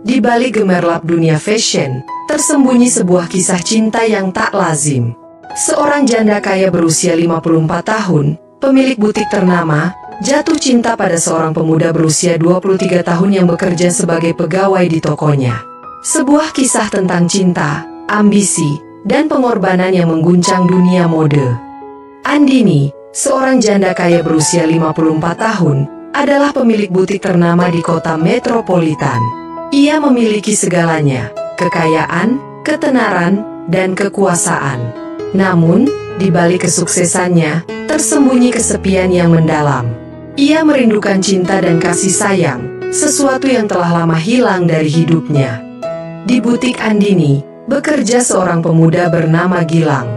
di balik gemerlap dunia fashion, tersembunyi sebuah kisah cinta yang tak lazim. Seorang janda kaya berusia 54 tahun, pemilik butik ternama, jatuh cinta pada seorang pemuda berusia 23 tahun yang bekerja sebagai pegawai di tokonya. Sebuah kisah tentang cinta, ambisi, dan pengorbanan yang mengguncang dunia mode. Andini, seorang janda kaya berusia 54 tahun, adalah pemilik butik ternama di kota metropolitan. Ia memiliki segalanya, kekayaan, ketenaran, dan kekuasaan. Namun, di balik kesuksesannya, tersembunyi kesepian yang mendalam. Ia merindukan cinta dan kasih sayang, sesuatu yang telah lama hilang dari hidupnya. Di butik Andini, bekerja seorang pemuda bernama Gilang.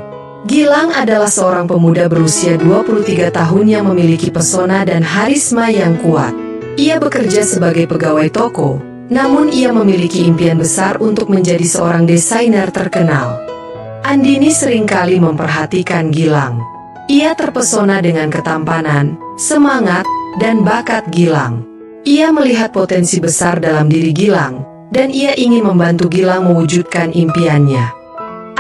Gilang adalah seorang pemuda berusia 23 tahun yang memiliki pesona dan harisma yang kuat. Ia bekerja sebagai pegawai toko, namun ia memiliki impian besar untuk menjadi seorang desainer terkenal. Andini seringkali memperhatikan Gilang. Ia terpesona dengan ketampanan, semangat, dan bakat Gilang. Ia melihat potensi besar dalam diri Gilang, dan ia ingin membantu Gilang mewujudkan impiannya.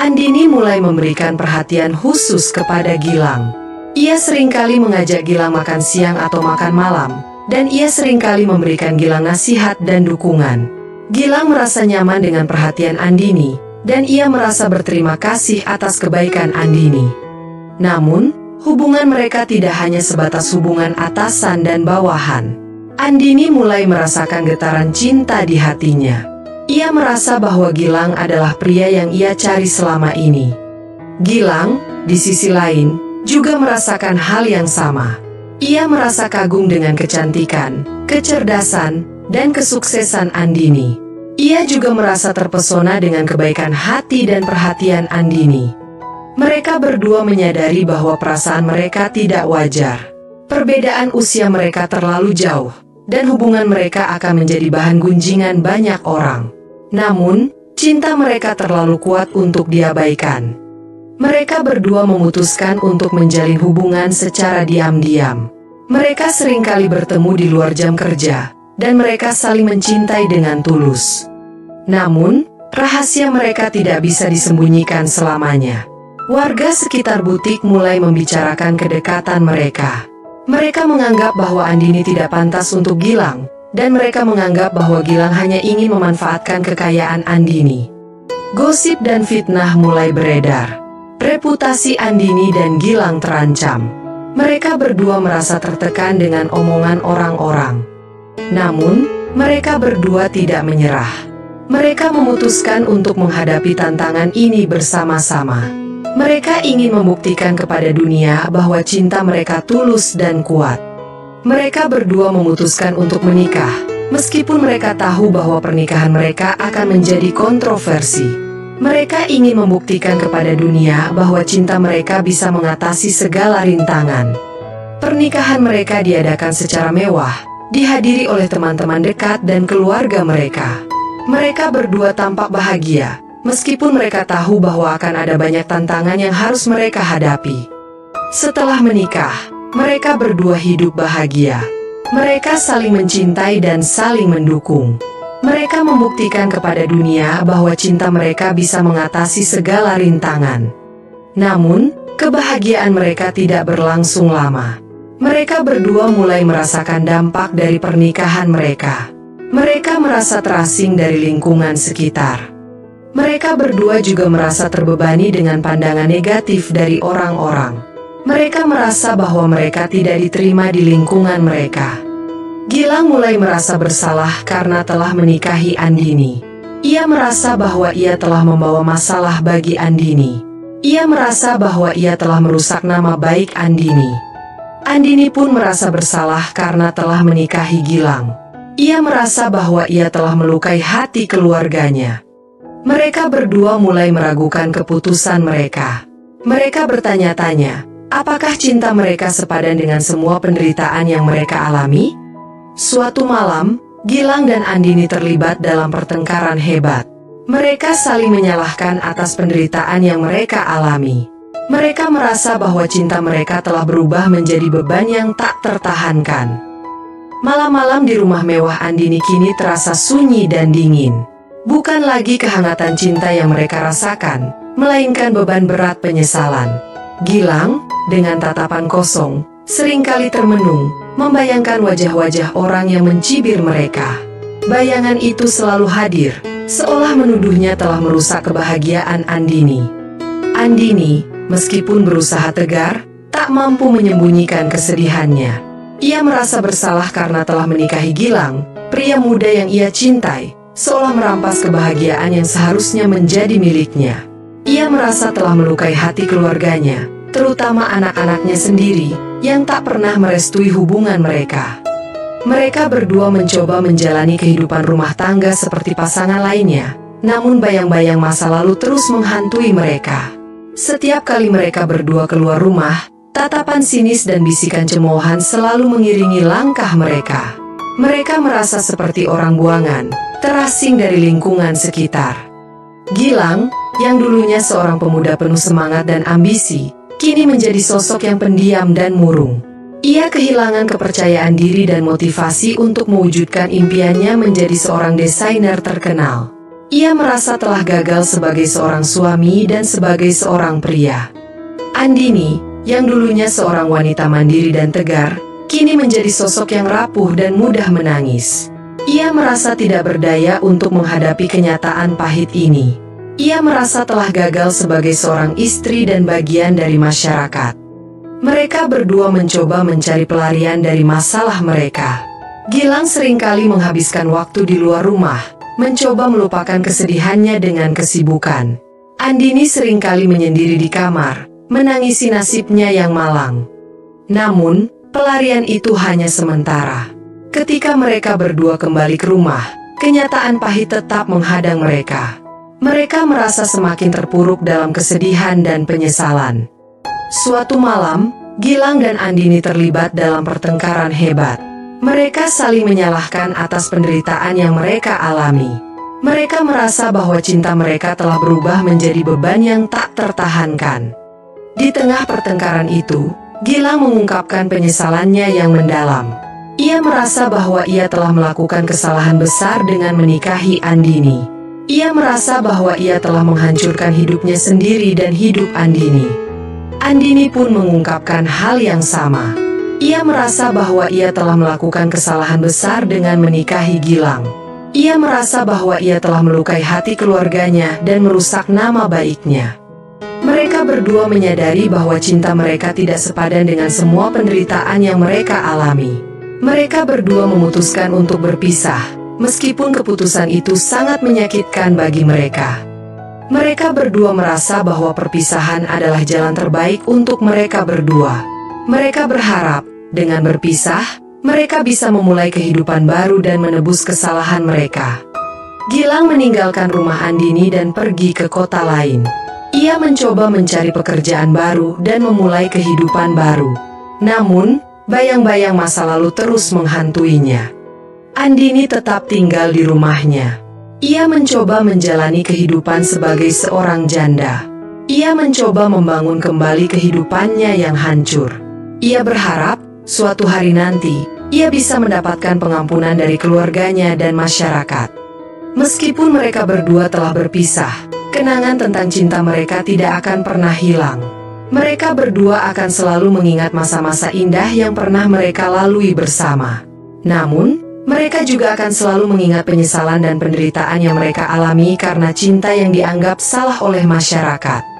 Andini mulai memberikan perhatian khusus kepada Gilang. Ia seringkali mengajak Gilang makan siang atau makan malam, dan ia seringkali memberikan Gilang nasihat dan dukungan. Gilang merasa nyaman dengan perhatian Andini, dan ia merasa berterima kasih atas kebaikan Andini. Namun, hubungan mereka tidak hanya sebatas hubungan atasan dan bawahan. Andini mulai merasakan getaran cinta di hatinya. Ia merasa bahwa Gilang adalah pria yang ia cari selama ini. Gilang, di sisi lain, juga merasakan hal yang sama. Ia merasa kagum dengan kecantikan, kecerdasan, dan kesuksesan Andini. Ia juga merasa terpesona dengan kebaikan hati dan perhatian Andini. Mereka berdua menyadari bahwa perasaan mereka tidak wajar. Perbedaan usia mereka terlalu jauh, dan hubungan mereka akan menjadi bahan gunjingan banyak orang. Namun, cinta mereka terlalu kuat untuk diabaikan. Mereka berdua memutuskan untuk menjalin hubungan secara diam-diam. Mereka seringkali bertemu di luar jam kerja, dan mereka saling mencintai dengan tulus. Namun, rahasia mereka tidak bisa disembunyikan selamanya. Warga sekitar butik mulai membicarakan kedekatan mereka. Mereka menganggap bahwa Andini tidak pantas untuk Gilang, dan mereka menganggap bahwa Gilang hanya ingin memanfaatkan kekayaan Andini. Gosip dan fitnah mulai beredar. Reputasi Andini dan Gilang terancam. Mereka berdua merasa tertekan dengan omongan orang-orang. Namun, mereka berdua tidak menyerah. Mereka memutuskan untuk menghadapi tantangan ini bersama-sama. Mereka ingin membuktikan kepada dunia bahwa cinta mereka tulus dan kuat. Mereka berdua memutuskan untuk menikah, meskipun mereka tahu bahwa pernikahan mereka akan menjadi kontroversi. Mereka ingin membuktikan kepada dunia bahwa cinta mereka bisa mengatasi segala rintangan. Pernikahan mereka diadakan secara mewah, dihadiri oleh teman-teman dekat dan keluarga mereka. Mereka berdua tampak bahagia, meskipun mereka tahu bahwa akan ada banyak tantangan yang harus mereka hadapi. Setelah menikah, mereka berdua hidup bahagia. Mereka saling mencintai dan saling mendukung. Mereka membuktikan kepada dunia bahwa cinta mereka bisa mengatasi segala rintangan. Namun, kebahagiaan mereka tidak berlangsung lama. Mereka berdua mulai merasakan dampak dari pernikahan mereka. Mereka merasa terasing dari lingkungan sekitar. Mereka berdua juga merasa terbebani dengan pandangan negatif dari orang-orang. Mereka merasa bahwa mereka tidak diterima di lingkungan mereka. Gilang mulai merasa bersalah karena telah menikahi Andini. Ia merasa bahwa ia telah membawa masalah bagi Andini. Ia merasa bahwa ia telah merusak nama baik Andini. Andini pun merasa bersalah karena telah menikahi Gilang. Ia merasa bahwa ia telah melukai hati keluarganya. Mereka berdua mulai meragukan keputusan mereka. Mereka bertanya-tanya, apakah cinta mereka sepadan dengan semua penderitaan yang mereka alami? Suatu malam, Gilang dan Andini terlibat dalam pertengkaran hebat. Mereka saling menyalahkan atas penderitaan yang mereka alami. Mereka merasa bahwa cinta mereka telah berubah menjadi beban yang tak tertahankan. Malam-malam di rumah mewah Andini kini terasa sunyi dan dingin. Bukan lagi kehangatan cinta yang mereka rasakan, melainkan beban berat penyesalan. Gilang, dengan tatapan kosong, seringkali termenung, membayangkan wajah-wajah orang yang mencibir mereka. Bayangan itu selalu hadir, seolah menuduhnya telah merusak kebahagiaan Andini. Andini, meskipun berusaha tegar, tak mampu menyembunyikan kesedihannya. Ia merasa bersalah karena telah menikahi Gilang, pria muda yang ia cintai, seolah merampas kebahagiaan yang seharusnya menjadi miliknya. Ia merasa telah melukai hati keluarganya, terutama anak-anaknya sendiri, yang tak pernah merestui hubungan mereka. Mereka berdua mencoba menjalani kehidupan rumah tangga seperti pasangan lainnya, namun bayang-bayang masa lalu terus menghantui mereka. Setiap kali mereka berdua keluar rumah, tatapan sinis dan bisikan cemoohan selalu mengiringi langkah mereka. Mereka merasa seperti orang buangan, terasing dari lingkungan sekitar. Gilang, yang dulunya seorang pemuda penuh semangat dan ambisi, kini menjadi sosok yang pendiam dan murung. Ia kehilangan kepercayaan diri dan motivasi untuk mewujudkan impiannya menjadi seorang desainer terkenal. Ia merasa telah gagal sebagai seorang suami dan sebagai seorang pria. Andini, yang dulunya seorang wanita mandiri dan tegar, kini menjadi sosok yang rapuh dan mudah menangis. Ia merasa tidak berdaya untuk menghadapi kenyataan pahit ini. Ia merasa telah gagal sebagai seorang istri dan bagian dari masyarakat. Mereka berdua mencoba mencari pelarian dari masalah mereka. Gilang seringkali menghabiskan waktu di luar rumah, mencoba melupakan kesedihannya dengan kesibukan. Andini seringkali menyendiri di kamar, menangisi nasibnya yang malang. Namun, pelarian itu hanya sementara. Ketika mereka berdua kembali ke rumah, kenyataan pahit tetap menghadang mereka. Mereka merasa semakin terpuruk dalam kesedihan dan penyesalan. Suatu malam, Gilang dan Andini terlibat dalam pertengkaran hebat. Mereka saling menyalahkan atas penderitaan yang mereka alami. Mereka merasa bahwa cinta mereka telah berubah menjadi beban yang tak tertahankan. Di tengah pertengkaran itu, Gilang mengungkapkan penyesalannya yang mendalam. Ia merasa bahwa ia telah melakukan kesalahan besar dengan menikahi Andini. Ia merasa bahwa ia telah menghancurkan hidupnya sendiri dan hidup Andini. Andini pun mengungkapkan hal yang sama. Ia merasa bahwa ia telah melakukan kesalahan besar dengan menikahi Gilang. Ia merasa bahwa ia telah melukai hati keluarganya dan merusak nama baiknya. Mereka berdua menyadari bahwa cinta mereka tidak sepadan dengan semua penderitaan yang mereka alami. Mereka berdua memutuskan untuk berpisah, meskipun keputusan itu sangat menyakitkan bagi mereka. Mereka berdua merasa bahwa perpisahan adalah jalan terbaik untuk mereka berdua. Mereka berharap, dengan berpisah, mereka bisa memulai kehidupan baru dan menebus kesalahan mereka. Gilang meninggalkan rumah Andini dan pergi ke kota lain. Ia mencoba mencari pekerjaan baru dan memulai kehidupan baru. Namun, bayang-bayang masa lalu terus menghantuinya. Andini tetap tinggal di rumahnya. Ia mencoba menjalani kehidupan sebagai seorang janda. Ia mencoba membangun kembali kehidupannya yang hancur. Ia berharap, suatu hari nanti, ia bisa mendapatkan pengampunan dari keluarganya dan masyarakat. Meskipun mereka berdua telah berpisah, kenangan tentang cinta mereka tidak akan pernah hilang. Mereka berdua akan selalu mengingat masa-masa indah yang pernah mereka lalui bersama. Namun, mereka juga akan selalu mengingat penyesalan dan penderitaan yang mereka alami karena cinta yang dianggap salah oleh masyarakat.